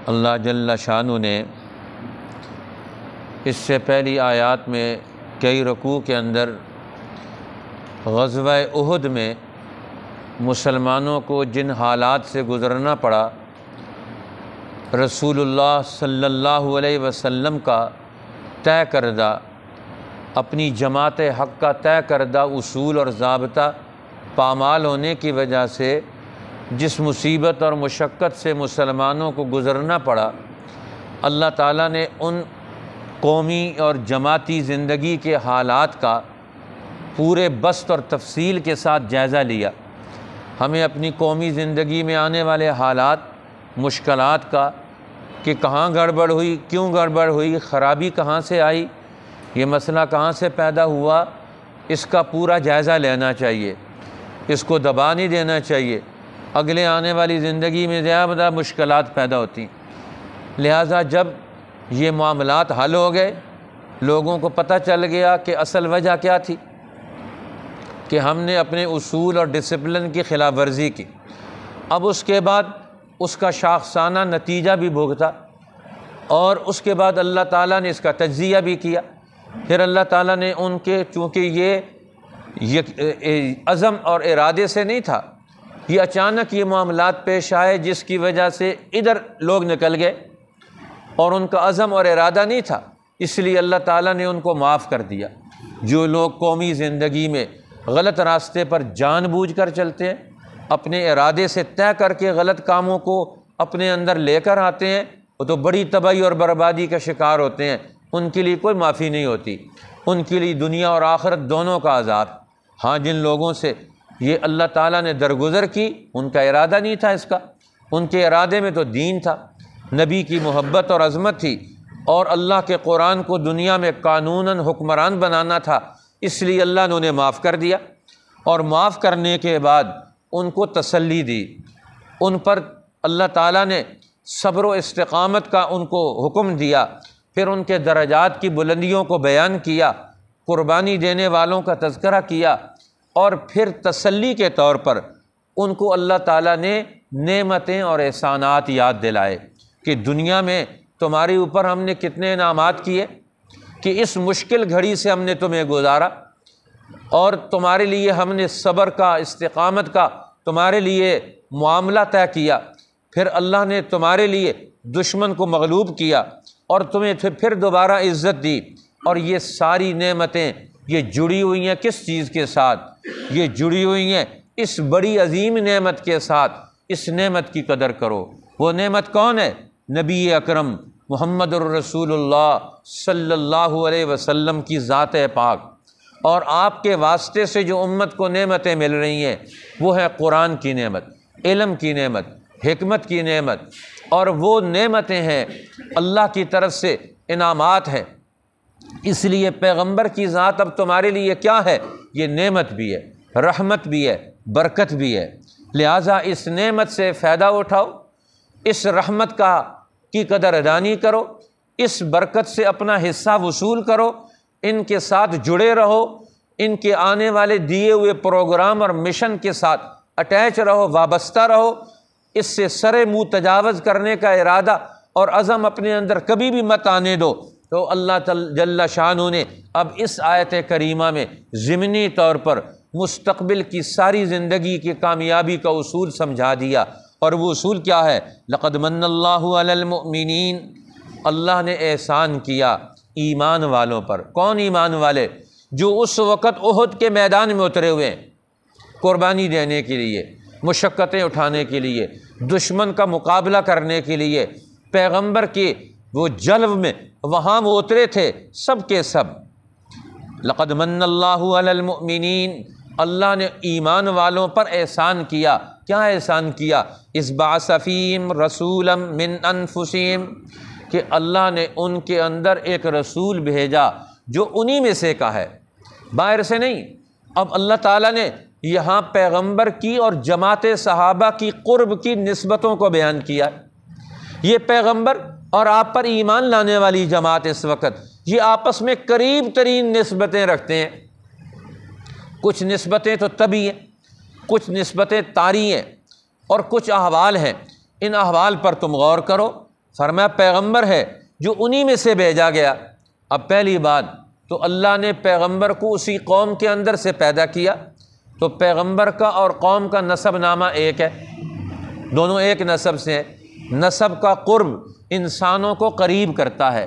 اللہ جل شانہ نے اس سے پہلی آیات میں کئی رکوع کے اندر غزوہ احد میں مسلمانوں کو جن حالات سے گزرنا پڑا، رسول اللہ صلی اللہ علیہ وسلم کا طے کردہ، اپنی جماعت حق کا طے کردہ اصول اور ضابطہ پامال ہونے کی وجہ سے جس مصیبت اور مشقت سے مسلمانوں کو گزرنا پڑا، اللہ تعالیٰ نے ان قومی اور جماعتی زندگی کے حالات کا پورے بسط اور تفصیل کے ساتھ جائزہ لیا۔ ہمیں اپنی قومی زندگی میں آنے والے حالات، مشکلات کا کہ کہاں گڑبڑ ہوئی، کیوں گڑبڑ ہوئی، خرابی کہاں سے آئی، یہ مسئلہ کہاں سے پیدا ہوا، اس کا پورا جائزہ لینا چاہیے، اس کو دبا نہیں دینا چاہیے۔ اگلے آنے والی زندگی میں زیادہ مشکلات پیدا ہوتی ہیں، لہٰذا جب یہ معاملات حل ہو گئے، لوگوں کو پتہ چل گیا کہ اصل وجہ کیا تھی کہ ہم نے اپنے اصول اور ڈسپلن کی خلاف ورزی کی، اب اس کے بعد اس کا شاخسانہ نتیجہ بھی بھگتا، اور اس کے بعد اللہ تعالیٰ نے اس کا تجزیہ بھی کیا۔ پھر اللہ تعالیٰ نے ان کے، چونکہ یہ عزم اور ارادے سے نہیں تھا، یہ اچانک یہ معاملات پیش آئے جس کی وجہ سے ادھر لوگ نکل گئے اور ان کا عزم اور ارادہ نہیں تھا، اس لیے اللہ تعالیٰ نے ان کو معاف کر دیا۔ جو لوگ قومی زندگی میں غلط راستے پر جان بوجھ کر چلتے ہیں، اپنے ارادے سے طے کر کے غلط کاموں کو اپنے اندر لے کر آتے ہیں، وہ تو بڑی تباہی اور بربادی کا شکار ہوتے ہیں، ان کے لیے کوئی معافی نہیں ہوتی، ان کے لیے دنیا اور آخرت دونوں کا عذاب۔ ہاں، جن لوگوں سے یہ اللہ تعالیٰ نے درگزر کی، ان کا ارادہ نہیں تھا اس کا، ان کے ارادے میں تو دین تھا، نبی کی محبت اور عظمت تھی، اور اللہ کے قرآن کو دنیا میں قانوناً حکمران بنانا تھا، اس لیے اللہ نے انہیں معاف کر دیا، اور معاف کرنے کے بعد ان کو تسلی دی، ان پر اللہ تعالیٰ نے صبر و استقامت کا ان کو حکم دیا، پھر ان کے درجات کی بلندیوں کو بیان کیا، قربانی دینے والوں کا تذکرہ کیا، اور پھر تسلی کے طور پر ان کو اللہ تعالیٰ نے نعمتیں اور احسانات یاد دلائے کہ دنیا میں تمہارے اوپر ہم نے کتنے انعامات کیے، کہ اس مشکل گھڑی سے ہم نے تمہیں گزارا، اور تمہارے لیے ہم نے صبر کا، استقامت کا تمہارے لیے معاملہ طے کیا، پھر اللہ نے تمہارے لیے دشمن کو مغلوب کیا، اور تمہیں پھر دوبارہ عزت دی، اور یہ ساری نعمتیں یہ جڑی ہوئی ہیں کس چیز کے ساتھ؟ یہ جڑی ہوئی ہیں اس بڑی عظیم نعمت کے ساتھ۔ اس نعمت کی قدر کرو۔ وہ نعمت کون ہے؟ نبی اکرم محمد الرسول اللہ صلی اللہ علیہ وسلم کی ذات پاک، اور آپ کے واسطے سے جو امت کو نعمتیں مل رہی ہیں وہ ہے قرآن کی نعمت، علم کی نعمت، حکمت کی نعمت، اور وہ نعمتیں ہیں اللہ کی طرف سے انعامات ہیں۔ اس لیے پیغمبر کی ذات اب تمہارے لیے کیا ہے؟ یہ نعمت بھی ہے، رحمت بھی ہے، برکت بھی ہے، لہٰذا اس نعمت سے فائدہ اٹھاؤ، اس رحمت کی قدر ادانی کرو، اس برکت سے اپنا حصہ وصول کرو، ان کے ساتھ جڑے رہو، ان کے آنے والے دیے ہوئے پروگرام اور مشن کے ساتھ اٹیچ رہو، وابستہ رہو، اس سے سرے منہ تجاوز کرنے کا ارادہ اور عزم اپنے اندر کبھی بھی مت آنے دو۔ تو اللہ جل شانہ نے اب اس آیت کریمہ میں ضمنی طور پر مستقبل کی ساری زندگی کی کامیابی کا اصول سمجھا دیا، اور وہ اصول کیا ہے؟ لقد من اللہ علی المؤمنین، اللہ نے احسان کیا ایمان والوں پر۔ کون ایمان والے؟ جو اس وقت احد کے میدان میں اترے ہوئے ہیں، قربانی دینے کے لیے، مشقتیں اٹھانے کے لیے، دشمن کا مقابلہ کرنے کے لیے، پیغمبر کے وہ جلو میں وہاں وہ اترے تھے، سب کے سب۔ لقد من اللہ علی المؤمنین، اللہ نے ایمان والوں پر احسان کیا۔ کیا احسان کیا؟ اذ بعث فیہم رسولا من انفسہم، کہ اللہ نے ان کے اندر ایک رسول بھیجا جو انہی میں سے کا ہے، باہر سے نہیں۔ اب اللہ تعالیٰ نے یہاں پیغمبر کی اور جماعت صحابہ کی قرب کی نسبتوں کو بیان کیا۔ یہ پیغمبر اور آپ پر ایمان لانے والی جماعت اس وقت یہ آپس میں قریب ترین نسبتیں رکھتے ہیں۔ کچھ نسبتیں تو طبعی ہیں، کچھ نسبتیں طاری ہیں، اور کچھ احوال ہیں۔ ان احوال پر تم غور کرو، فرمایا پیغمبر ہے جو انہی میں سے بھیجا گیا۔ اب پہلی بات تو اللہ نے پیغمبر کو اسی قوم کے اندر سے پیدا کیا، تو پیغمبر کا اور قوم کا نسب نامہ ایک ہے، دونوں ایک نسب سے ہیں۔ نسب کا قرب انسانوں کو قریب کرتا ہے۔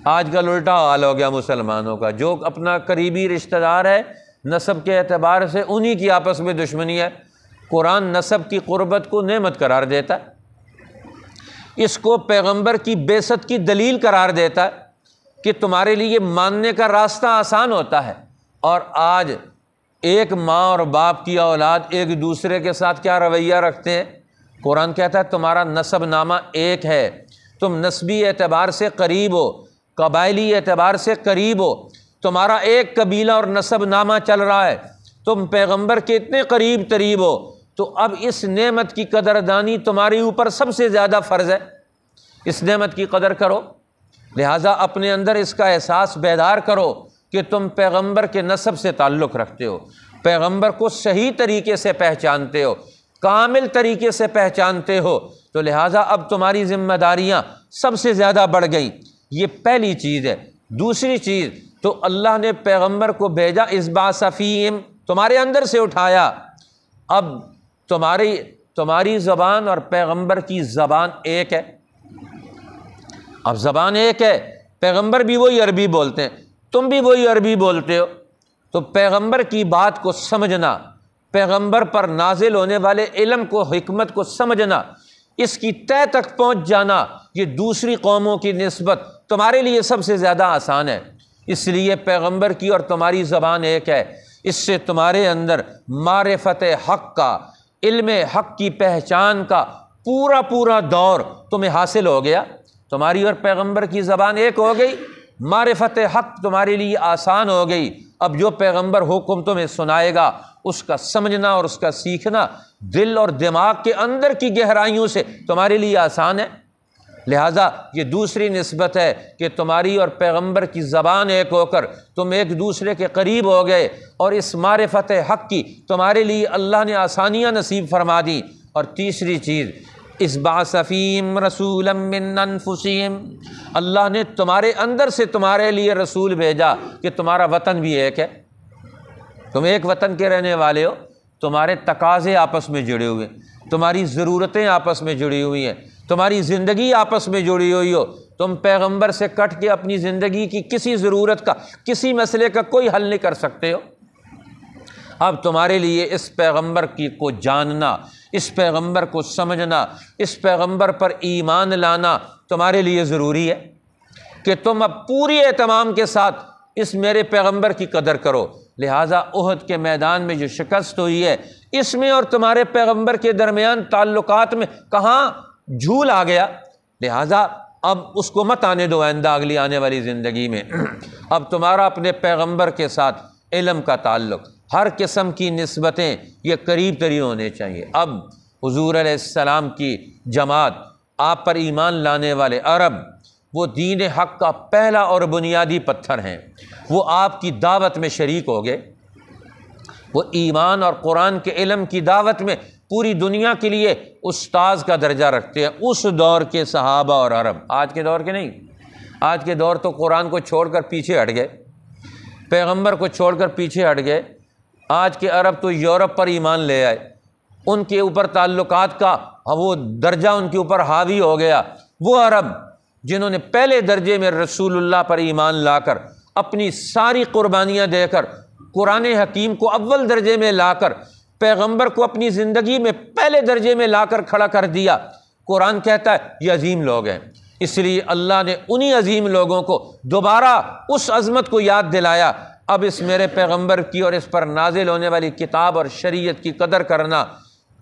آج کل الٹا حال ہو گیا مسلمانوں کا، جو اپنا قریبی رشتہ دار ہے نسب کے اعتبار سے انہی کی آپس میں دشمنی ہے۔ قرآن نسب کی قربت کو نعمت قرار دیتا ہے، اس کو پیغمبر کی بعثت کی دلیل قرار دیتا ہے کہ تمہارے لیے ماننے کا راستہ آسان ہوتا ہے۔ اور آج ایک ماں اور باپ کی اولاد ایک دوسرے کے ساتھ کیا رویہ رکھتے ہیں؟ قرآن کہتا ہے تمہارا نسب نامہ ایک ہے، تم نسبی اعتبار سے قریب ہو، قبائلی اعتبار سے قریب ہو، تمہارا ایک قبیلہ اور نسب نامہ چل رہا ہے، تم پیغمبر کے اتنے قریب تریب ہو، تو اب اس نعمت کی قدردانی تمہارے اوپر سب سے زیادہ فرض ہے، اس نعمت کی قدر کرو۔ لہٰذا اپنے اندر اس کا احساس بیدار کرو کہ تم پیغمبر کے نسب سے تعلق رکھتے ہو، پیغمبر کو صحیح طریقے سے پہچانتے ہو، کامل طریقے سے پہچانتے ہو، تو لہٰذا اب تمہاری ذمہ داریاں سب سے زیادہ بڑھ گئیں۔ یہ پہلی چیز ہے۔ دوسری چیز تو اللہ نے پیغمبر کو بھیجا اذ فیہم، تمہارے اندر سے اٹھایا۔ اب تمہاری زبان اور پیغمبر کی زبان ایک ہے، اب زبان ایک ہے، پیغمبر بھی وہی عربی بولتے ہیں، تم بھی وہی عربی بولتے ہو، تو پیغمبر کی بات کو سمجھنا، پیغمبر پر نازل ہونے والے علم کو، حکمت کو سمجھنا، اس کی تہ تک پہنچ جانا، یہ دوسری قوموں کی نسبت تمہارے لیے سب سے زیادہ آسان ہے۔ اس لیے پیغمبر کی اور تمہاری زبان ایک ہے، اس سے تمہارے اندر معرفت حق کا، علم حق کی پہچان کا پورا دور تمہیں حاصل ہو گیا۔ تمہاری اور پیغمبر کی زبان ایک ہو گئی، معرفت حق تمہارے لیے آسان ہو گئی۔ اب جو پیغمبر حکم تمہیں سنائے گا اس کا سمجھنا اور اس کا سیکھنا دل اور دماغ کے اندر کی گہرائیوں سے تمہارے لیے آسان ہے۔ لہٰذا یہ دوسری نسبت ہے کہ تمہاری اور پیغمبر کی زبان ایک ہو کر تم ایک دوسرے کے قریب ہو گئے، اور اس معرفت حق کی تمہارے لیے اللہ نے آسانیاں نصیب فرما دی۔ اور تیسری چیز اذ بعث فیہم رسولا من انفسہم، اللہ نے تمہارے اندر سے تمہارے لیے رسول بھیجا کہ تمہارا وطن بھی ایک ہے، تم ایک وطن کے رہنے والے ہو، تمہارے تقاضے آپس میں جڑے ہوئے ہیں، تمہاری ضرورتیں آپس میں جڑی ہوئی ہیں، تمہاری زندگی آپس میں جڑی ہوئی ہو۔ تم پیغمبر سے کٹ کے اپنی زندگی کی کسی ضرورت کا، کسی مسئلے کا کوئی حل نہیں کر سکتے ہو۔ اب تمہارے لیے اس پیغمبر کو جاننا، اس پیغمبر کو سمجھنا، اس پیغمبر پر ایمان لانا تمہارے لیے ضروری ہے کہ تم اب پوری اہتمام کے ساتھ اس میرے پیغمبر کی قدر کرو۔ لہٰذا احد کے میدان میں جو شکست ہوئی ہے، اس میں اور تمہارے پیغمبر کے درمیان تعلقات میں کہاں جھول آ گیا۔ لہٰذا اب اس کو مت آنے دو آئندہ اگلی آنے والی زندگی میں۔ اب تمہارا اپنے پیغمبر کے ساتھ علم کا تعلق، ہر قسم کی نسبتیں یہ قریب ترین ہونے چاہیے۔ اب حضور علیہ السلام کی جماعت، آپ پر ایمان لانے والے عرب، وہ دین حق کا پہلا اور بنیادی پتھر ہیں، وہ آپ کی دعوت میں شریک ہو گئے، وہ ایمان اور قرآن کے علم کی دعوت میں پوری دنیا کے لیے استاذ کا درجہ رکھتے ہیں۔ اس دور کے صحابہ اور عرب، آج کے دور کے نہیں، آج کے دور تو قرآن کو چھوڑ کر پیچھے ہٹ گئے، پیغمبر کو چھوڑ کر پیچھے ہٹ گئے۔ آج کے عرب تو یورپ پر ایمان لے آئے، ان کے اوپر تعلقات کا وہ درجہ ان کے اوپر حاوی ہو گیا۔ وہ عرب جنہوں نے پہلے درجے میں رسول اللہ پر ایمان لا کر، اپنی ساری قربانیاں دے کر، قرآن حکیم کو اول درجے میں لا کر، پیغمبر کو اپنی زندگی میں پہلے درجے میں لا کر کھڑا کر دیا، قرآن کہتا ہے یہ عظیم لوگ ہیں۔ اس لیے اللہ نے انہی عظیم لوگوں کو دوبارہ اس عظمت کو یاد دلایا۔ اب اس میرے پیغمبر کی اور اس پر نازل ہونے والی کتاب اور شریعت کی قدر کرنا،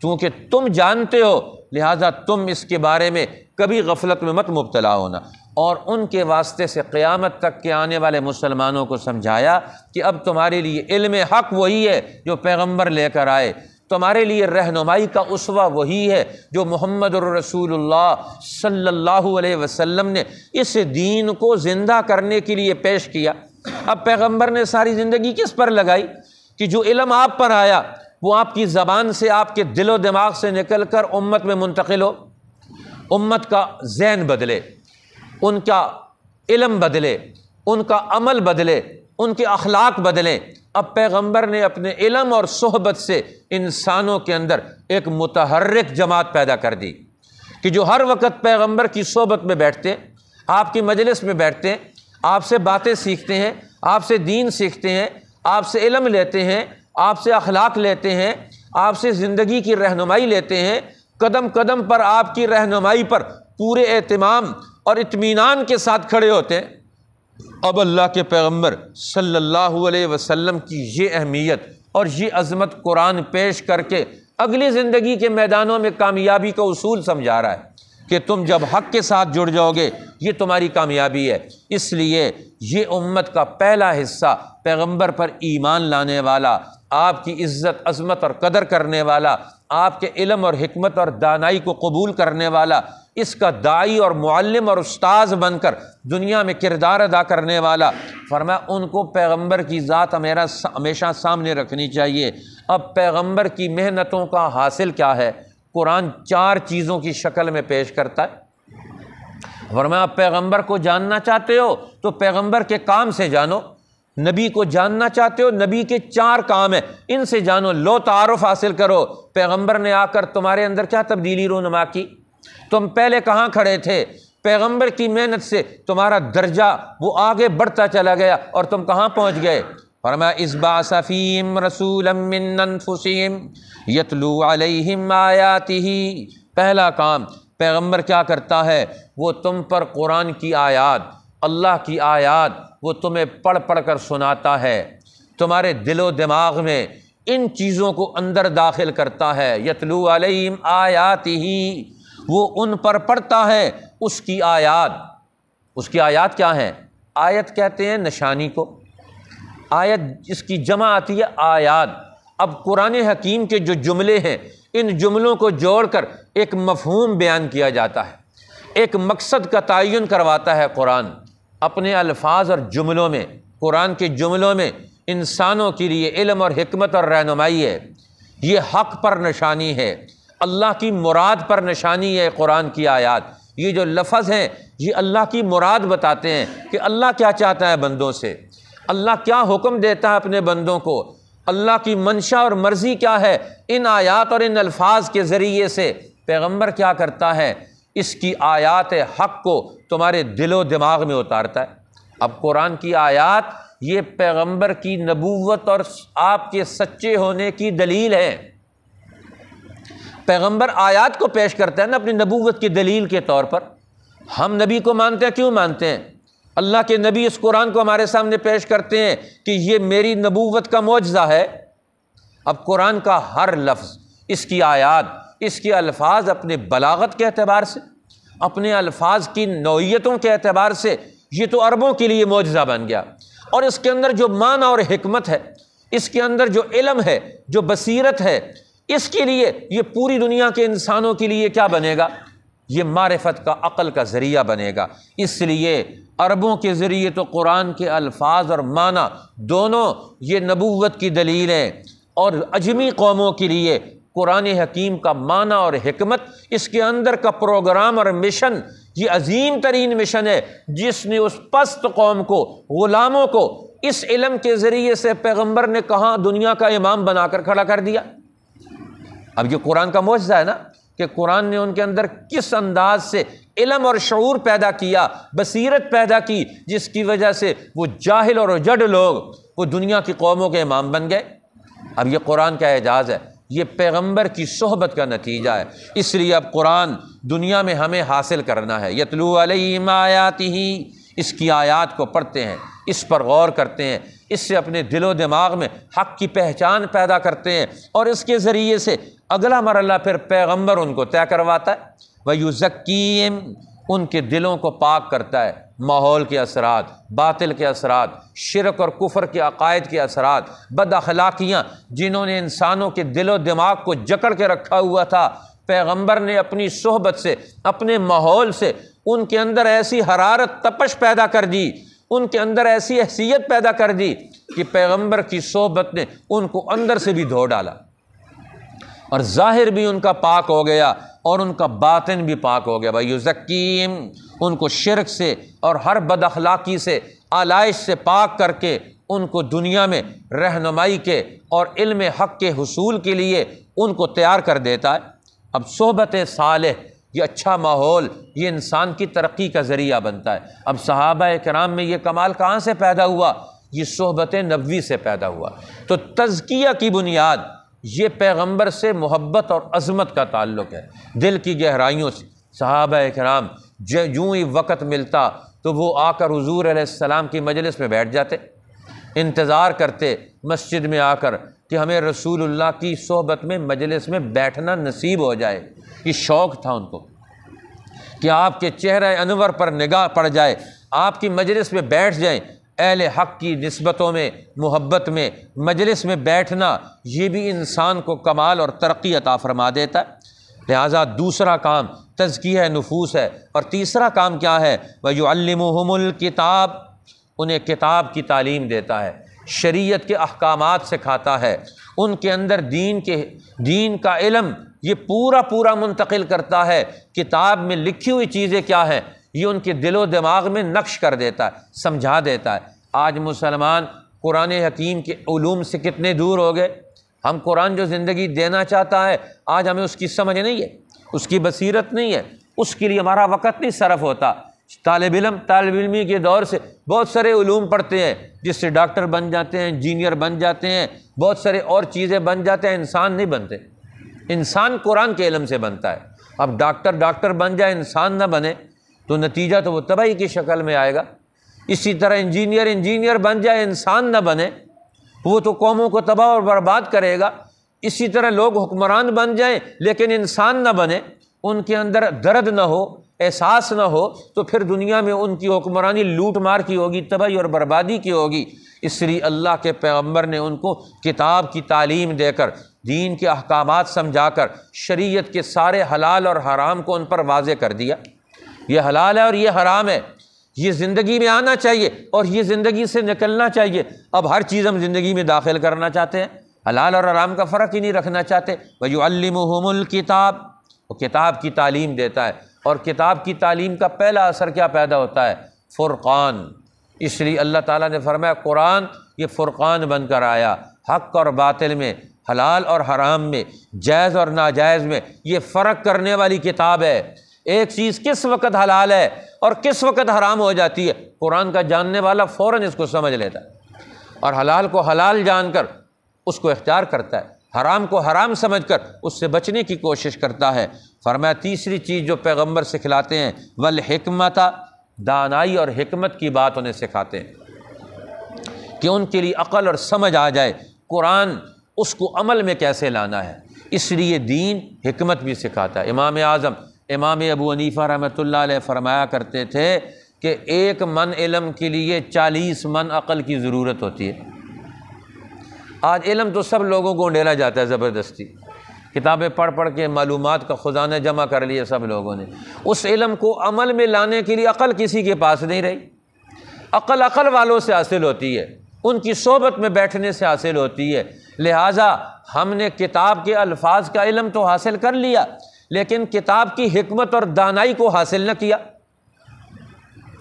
چونکہ تم جانتے ہو لہٰذا تم اس کے بارے میں کبھی غفلت میں مت مبتلا ہونا۔ اور ان کے واسطے سے قیامت تک کے آنے والے مسلمانوں کو سمجھایا کہ اب تمہارے لیے علم حق وہی ہے جو پیغمبر لے کر آئے، تمہارے لیے رہنمائی کا اسوہ وہی ہے جو محمد الرسول اللہ صلی اللہ علیہ وسلم نے اس دین کو زندہ کرنے کے لیے پیش کیا۔ اب پیغمبر نے ساری زندگی کس پر لگائی کہ جو علم آپ پر آیا وہ آپ کی زبان سے، آپ کے دل و دماغ سے نکل کر امت میں منتقل ہو، امت کا ذہن بدلے، ان کا علم بدلے، ان کا عمل بدلے، ان کے اخلاق بدلیں۔ اب پیغمبر نے اپنے علم اور صحبت سے انسانوں کے اندر ایک متحرک جماعت پیدا کر دی کہ جو ہر وقت پیغمبر کی صحبت میں بیٹھتے ہیں، آپ کی مجلس میں بیٹھتے ہیں، آپ سے باتیں سیکھتے ہیں، آپ سے دین سیکھتے ہیں، آپ سے علم لیتے ہیں، آپ سے اخلاق لیتے ہیں، آپ سے زندگی کی رہنمائی لیتے ہیں، قدم قدم پر آپ کی رہنمائی پر پورے اہتمام اور اطمینان کے ساتھ کھڑے ہوتے ہیں۔ اب اللہ کے پیغمبر صلی اللہ علیہ وسلم کی یہ اہمیت اور یہ عظمت قرآن پیش کر کے اگلی زندگی کے میدانوں میں کامیابی کا اصول سمجھا رہا ہے کہ تم جب حق کے ساتھ جڑ جاؤ گے یہ تمہاری کامیابی ہے۔ اس لیے یہ امت کا پہلا حصہ پیغمبر پر ایمان لانے والا، آپ کی عزت عظمت اور قدر کرنے والا، آپ کے علم اور حکمت اور دانائی کو قبول کرنے والا، اس کا داعی اور معلم اور استاذ بن کر دنیا میں کردار ادا کرنے والا، فرمایا ان کو پیغمبر کی ذات ہمیشہ سامنے رکھنی چاہیے۔ اب پیغمبر کی محنتوں کا حاصل کیا ہے؟ قرآن 4 چیزوں کی شکل میں پیش کرتا ہے۔ فرمایا آپ پیغمبر کو جاننا چاہتے ہو تو پیغمبر کے کام سے جانو، نبی کو جاننا چاہتے ہو نبی کے 4 کام ہیں ان سے جانو، لو تعارف حاصل کرو۔ پیغمبر نے آ کر تمہارے اندر کیا تبدیلی رونما کی؟ تم پہلے کہاں کھڑے تھے؟ پیغمبر کی محنت سے تمہارا درجہ وہ آگے بڑھتا چلا گیا اور تم کہاں پہنچ گئے؟ فرمایا اذ بعث فیہم رسولا من انفسہم یتلو علیہم آیاتہ۔ پہلا کام پیغمبر کیا کرتا ہے؟ وہ تم پر قرآن کی آیات، اللہ کی آیات وہ تمہیں پڑھ پڑھ کر سناتا ہے، تمہارے دل و دماغ میں ان چیزوں کو اندر داخل کرتا ہے۔ یتلو علیہم آیاتہ، وہ ان پر پڑھتا ہے اس کی آیات۔ اس کی آیات کیا ہیں؟ آیت کہتے ہیں نشانی کو، آیت اس کی جمع آتی ہے آیات۔ اب قرآن حکیم کے جو جملے ہیں ان جملوں کو جوڑ کر ایک مفہوم بیان کیا جاتا ہے، ایک مقصد کا تعین کرواتا ہے قرآن اپنے الفاظ اور جملوں میں۔ قرآن کے جملوں میں انسانوں کے لیے علم اور حکمت اور رہنمائی ہے، یہ حق پر نشانی ہے، اللہ کی مراد پر نشانی ہے۔ قرآن کی آیات، یہ جو لفظ ہیں یہ اللہ کی مراد بتاتے ہیں کہ اللہ کیا چاہتا ہے بندوں سے، اللہ کیا حکم دیتا ہے اپنے بندوں کو، اللہ کی منشا اور مرضی کیا ہے۔ ان آیات اور ان الفاظ کے ذریعے سے پیغمبر کیا کرتا ہے؟ اس کی آیات حق کو تمہارے دل و دماغ میں اتارتا ہے۔ اب قرآن کی آیات یہ پیغمبر کی نبوت اور آپ کے سچے ہونے کی دلیل ہے۔ پیغمبر آیات کو پیش کرتا ہے نا اپنی نبوت کی دلیل کے طور پر۔ ہم نبی کو مانتے ہیں، کیوں مانتے ہیں؟ اللہ کے نبی اس قرآن کو ہمارے سامنے پیش کرتے ہیں کہ یہ میری نبوت کا معجزہ ہے۔ اب قرآن کا ہر لفظ، اس کی آیات، اس کے الفاظ اپنے بلاغت کے اعتبار سے، اپنے الفاظ کی نوعیتوں کے اعتبار سے یہ تو عربوں کے لیے معجزہ بن گیا، اور اس کے اندر جو معنی اور حکمت ہے، اس کے اندر جو علم ہے، جو بصیرت ہے، اس کے لیے یہ پوری دنیا کے انسانوں کے لیے کیا بنے گا؟ یہ معرفت کا، عقل کا ذریعہ بنے گا۔ اس لیے عربوں کے ذریعے تو قرآن کے الفاظ اور معنی دونوں یہ نبوت کی دلیل ہیں، اور اجمی قوموں کے لیے قرآن حکیم کا معنی اور حکمت، اس کے اندر کا پروگرام اور مشن یہ عظیم ترین مشن ہے جس نے اس پست قوم کو، غلاموں کو اس علم کے ذریعے سے پیغمبر نے کہاں دنیا کا امام بنا کر کھڑا کر دیا۔ اب یہ قرآن کا معجزہ ہے نا کہ قرآن نے ان کے اندر کس انداز سے علم اور شعور پیدا کیا، بصیرت پیدا کی، جس کی وجہ سے وہ جاہل اور جڈ لوگ وہ دنیا کی قوموں کے امام بن گئے۔ اب یہ قرآن کا اعجاز ہے، یہ پیغمبر کی صحبت کا نتیجہ ہے۔ اس لیے اب قرآن دنیا میں ہمیں حاصل کرنا ہے۔ یتلو علیہم آیاتہ، اس کی آیات کو پڑھتے ہیں، اس پر غور کرتے ہیں، اس سے اپنے دل و دماغ میں حق کی پہچان پیدا کرتے ہیں، اور اس کے ذریعے سے اگلا مرحلہ پھر پیغمبر ان کو طے کرواتا ہے۔ وَيُزَكِّيهِمْ، ان کے دلوں کو پاک کرتا ہے ماحول کے اثرات، باطل کے اثرات، شرک اور کفر کے عقائد کے اثرات، بد اخلاقیاں جنہوں نے انسانوں کے دل و دماغ کو جکڑ کے رکھا ہوا تھا، پیغمبر نے اپنی صحبت سے، اپنے ماحول سے ان کے اندر ایسی حرارت، تپش پیدا کر دی، ان کے اندر ایسی حیثیت پیدا کر دی کہ پیغمبر کی صحبت نے ان کو اندر سے بھی دھو ڈالا، اور ظاہر بھی ان کا پاک ہو گیا، اور ان کا باطن بھی پاک ہو گیا. بھائی یزکیم، ان کو شرک سے اور ہر بد اخلاقی سے، آلائش سے پاک کر کے ان کو دنیا میں رہنمائی کے اور علم حق کے حصول کے لیے ان کو تیار کر دیتا ہے. اب صحبت صالح، یہ اچھا ماحول، یہ انسان کی ترقی کا ذریعہ بنتا ہے. اب صحابہ کرام میں یہ کمال کہاں سے پیدا ہوا؟ یہ صحبت نبوی سے پیدا ہوا. تو تزکیہ کی بنیاد یہ پیغمبر سے محبت اور عظمت کا تعلق ہے، دل کی گہرائیوں سے. صحابہ کرام جوں ہی وقت ملتا تو وہ آ کر حضور علیہ السلام کی مجلس میں بیٹھ جاتے، انتظار کرتے مسجد میں آ کر کہ ہمیں رسول اللہ کی صحبت میں مجلس میں بیٹھنا نصیب ہو جائے. یہ شوق تھا ان کو کہ آپ کے چہرہ انور پر نگاہ پڑ جائے، آپ کی مجلس میں بیٹھ جائیں. اہل حق کی نسبتوں میں، محبت میں مجلس میں بیٹھنا یہ بھی انسان کو کمال اور ترقی عطا فرما دیتا ہے. لہٰذا دوسرا کام تزکیہ نفوس ہے. اور تیسرا کام کیا ہے؟ وَيُعَلِّمُهُمُ الْكِتَابَ، انہیں کتاب کی تعلیم دیتا ہے، شریعت کے احکامات سکھاتا ہے، ان کے اندر دین کا علم یہ پورا منتقل کرتا ہے. کتاب میں لکھی ہوئی چیزیں کیا ہیں یہ ان کے دل و دماغ میں نقش کر دیتا ہے، سمجھا دیتا ہے. آج مسلمان قرآن حکیم کے علوم سے کتنے دور ہو گئے. ہم قرآن جو زندگی دینا چاہتا ہے آج ہمیں اس کی سمجھ نہیں ہے، اس کی بصیرت نہیں ہے، اس کے لیے ہمارا وقت نہیں صرف ہوتا. طالب علمی کے دور سے بہت سارے علوم پڑھتے ہیں جس سے ڈاکٹر بن جاتے ہیں، انجینئر بن جاتے ہیں، بہت سارے اور چیزیں بن جاتے ہیں. انسان نہیں بنتے. انسان قرآن کے علم سے بنتا ہے. اب ڈاکٹر بن جائے، انسان نہ بنے تو نتیجہ تو وہ تباہی کی شکل میں آئے گا. اسی طرح انجینئر بن جائے، انسان نہ بنے، وہ تو قوموں کو تباہ اور برباد کرے گا. اسی طرح لوگ حکمران بن جائیں لیکن انسان نہ بنے، ان کے اندر درد نہ ہو، احساس نہ ہو، تو پھر دنیا میں ان کی حکمرانی لوٹ مار کی ہوگی، تباہی اور بربادی کی ہوگی. اس لیے اللہ کے پیغمبر نے ان کو کتاب کی تعلیم دے کر، دین کے احکامات سمجھا کر، شریعت کے سارے حلال اور حرام کو ان پر واضح کر دیا. یہ حلال ہے اور یہ حرام ہے، یہ زندگی میں آنا چاہیے اور یہ زندگی سے نکلنا چاہیے. اب ہر چیز ہم زندگی میں داخل کرنا چاہتے ہیں، حلال اور حرام کا فرق ہی نہیں رکھنا چاہتے. وَيُعَلِّمُهُمُ الْكِتَابَ، وہ کتاب کی تعلیم دیتا ہے. اور کتاب کی تعلیم کا پہلا اثر کیا پیدا ہوتا ہے؟ فرقان. اس لیے اللہ تعالیٰ نے فرمایا قرآن یہ فرقان بن کر آیا، حق اور باطل میں، حلال اور حرام میں، جائز اور ناجائز میں یہ فرق کرنے والی کتاب ہے. ایک چیز کس وقت حلال ہے اور کس وقت حرام ہو جاتی ہے، قرآن کا جاننے والا فوراً اس کو سمجھ لیتا ہے اور حلال کو حلال جان کر اس کو اختیار کرتا ہے، حرام کو حرام سمجھ کر اس سے بچنے کی کوشش کرتا ہے. فرمایا تیسری چیز جو پیغمبر سکھلاتے ہیں، والحکمت، دانائی اور حکمت کی بات انہیں سکھاتے ہیں کہ ان کے لیے عقل اور سمجھ آ جائے قرآن اس کو عمل میں کیسے لانا ہے. اس لیے دین حکمت بھی سکھاتا ہے. امام اعظم امام ابو حنیفہ رحمۃ اللہ علیہ فرمایا کرتے تھے کہ 1 من علم کے لیے 40 من عقل کی ضرورت ہوتی ہے. آج علم تو سب لوگوں کو ڈھیلا جاتا ہے زبردستی، کتابیں پڑھ کے معلومات کا خزانہ جمع کر لیے سب لوگوں نے. اس علم کو عمل میں لانے کے لیے عقل کسی کے پاس نہیں رہی. عقل والوں سے حاصل ہوتی ہے، ان کی صحبت میں بیٹھنے سے حاصل ہوتی ہے. لہٰذا ہم نے کتاب کے الفاظ کا علم تو حاصل کر لیا لیکن کتاب کی حکمت اور دانائی کو حاصل نہ کیا.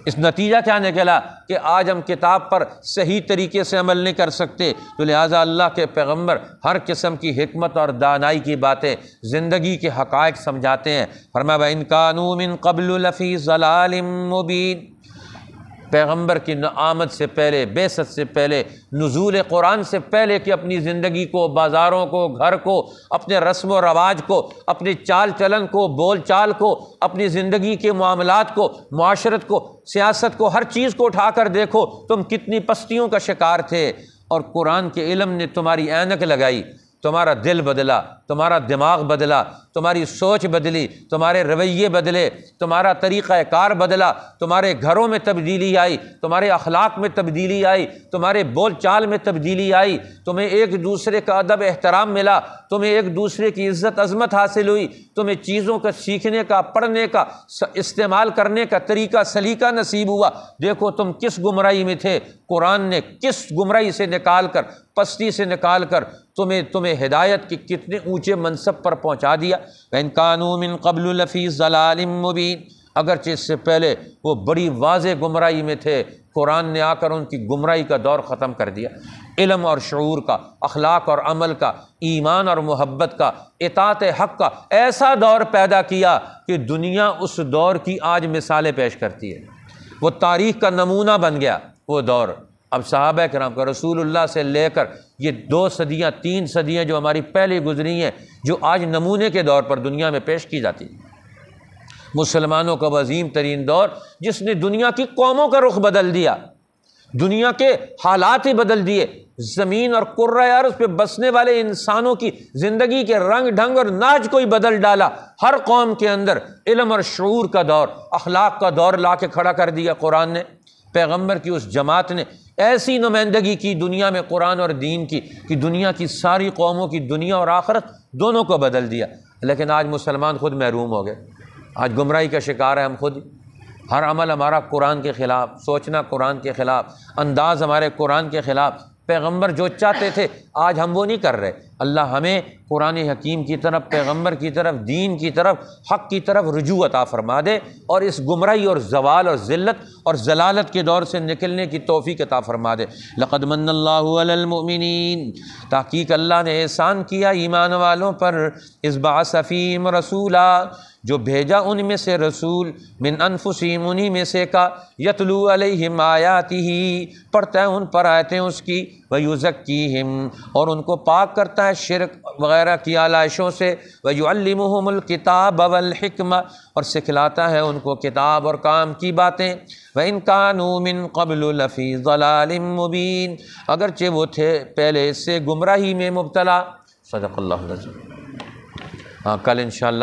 اس نتیجہ کیا نکلا کہ آج ہم کتاب پر صحیح طریقے سے عمل نہیں کر سکتے. تو لہٰذا اللہ کے پیغمبر ہر قسم کی حکمت اور دانائی کی باتیں، زندگی کے حقائق سمجھاتے ہیں. فرمایا وَإِن كَانُوا مِن قَبْلُ لَفِي ضَلَالٍ مُّبِينٍ. پیغمبر کی آمد سے پہلے، بعثت سے پہلے، نزول قرآن سے پہلے کہ اپنی زندگی کو، بازاروں کو، گھر کو، اپنے رسم و رواج کو، اپنی چال چلن کو، بول چال کو، اپنی زندگی کے معاملات کو، معاشرت کو، سیاست کو، ہر چیز کو اٹھا کر دیکھو تم کتنی پستیوں کا شکار تھے. اور قرآن کے علم نے تمہاری اینک لگائی، تمہارا دل بدلا، تمہارا دماغ بدلا، تمہاری سوچ بدلی، تمہارے رویے بدلے، تمہارا طریقہ کار بدلا، تمہارے گھروں میں تبدیلی آئی، تمہارے اخلاق میں تبدیلی آئی، تمہارے بول چال میں تبدیلی آئی، تمہیں ایک دوسرے کا ادب احترام ملا، تمہیں ایک دوسرے کی عزت عظمت حاصل ہوئی، تمہیں چیزوں کا سیکھنے کا، پڑھنے کا، استعمال کرنے کا طریقہ سلیقہ نصیب ہوا. دیکھو تم کس گمراہی میں تھے، قرآن نے کس گمراہی سے نکال کر پستی سے نکال کر تمہیں ہدایت کے کتنے اونچے منصب پر پہنچا دیا۔ وَإِن كَانُوا مِن قَبْلُ لَفِي ضَلَالٍ مُّبِينٍ، اگرچہ اس سے پہلے وہ بڑی واضح گمراہی میں تھے، قرآن نے آ کر ان کی گمراہی کا دور ختم کر دیا۔ علم اور شعور کا، اخلاق اور عمل کا، ایمان اور محبت کا، اطاعت حق کا ایسا دور پیدا کیا کہ دنیا اس دور کی آج مثالیں پیش کرتی ہے، وہ تاریخ کا نمونہ بن گیا وہ دور۔ اب صحابہ کرام کا، رسول اللہ سے لے کر یہ 2 صدیاں 3 صدیاں جو ہماری پہلے گزری ہیں، جو آج نمونے کے دور پر دنیا میں پیش کی جاتی ہیں۔ مسلمانوں کا عظیم ترین دور جس نے دنیا کی قوموں کا رخ بدل دیا، دنیا کے حالات ہی بدل دیے، زمین اور کرۂ ارض پہ بسنے والے انسانوں کی زندگی کے رنگ ڈھنگ اور ناچ کو ہی بدل ڈالا۔ ہر قوم کے اندر علم اور شعور کا دور، اخلاق کا دور لا کے کھڑا کر دیا قرآن نے۔ پیغمبر کی اس جماعت نے ایسی نمائندگی کی دنیا میں قرآن اور دین کی کہ دنیا کی ساری قوموں کی دنیا اور آخرت دونوں کو بدل دیا۔ لیکن آج مسلمان خود محروم ہو گئے، آج گمراہی کا شکار ہے ہم خود۔ ہر عمل ہمارا قرآن کے خلاف، سوچنا قرآن کے خلاف، انداز ہمارے قرآن کے خلاف۔ پیغمبر جو چاہتے تھے آج ہم وہ نہیں کر رہے۔ اللہ ہمیں قرآن حکیم کی طرف، پیغمبر کی طرف، دین کی طرف، حق کی طرف رجوع عطا فرما دے، اور اس گمراہی اور زوال اور ذلت اور ضلالت کے دور سے نکلنے کی توفیق عطا فرما دے۔ لقد من اللہ علی المؤمنین، تحقیق اللہ نے احسان کیا ایمان والوں پر، اذ بعث فیہم رسولا، جو بھیجا ان میں سے رسول، من انفسہم، انہی میں سے کا، یتلو علیہم آیاتہ، پڑھتا ہے ان پر آیتیں اس کی، ویزکیہم، اور ان کو پاک کرتا ہے شرک وغیرہ کی آلائشوں سے، ویعلمہم الکتاب والحکمہ، اور سکھلاتا ہے ان کو کتاب اور کام کی باتیں۔ وَإِن كَانُوا مِن قَبْلُ لَفِي ضَلَالٍ مُّبِينٍ، اگرچہ وہ تھے پہلے اس سے گمراہی میں مبتلا۔ صدق اللہ العظیم۔ کل انشاءاللہ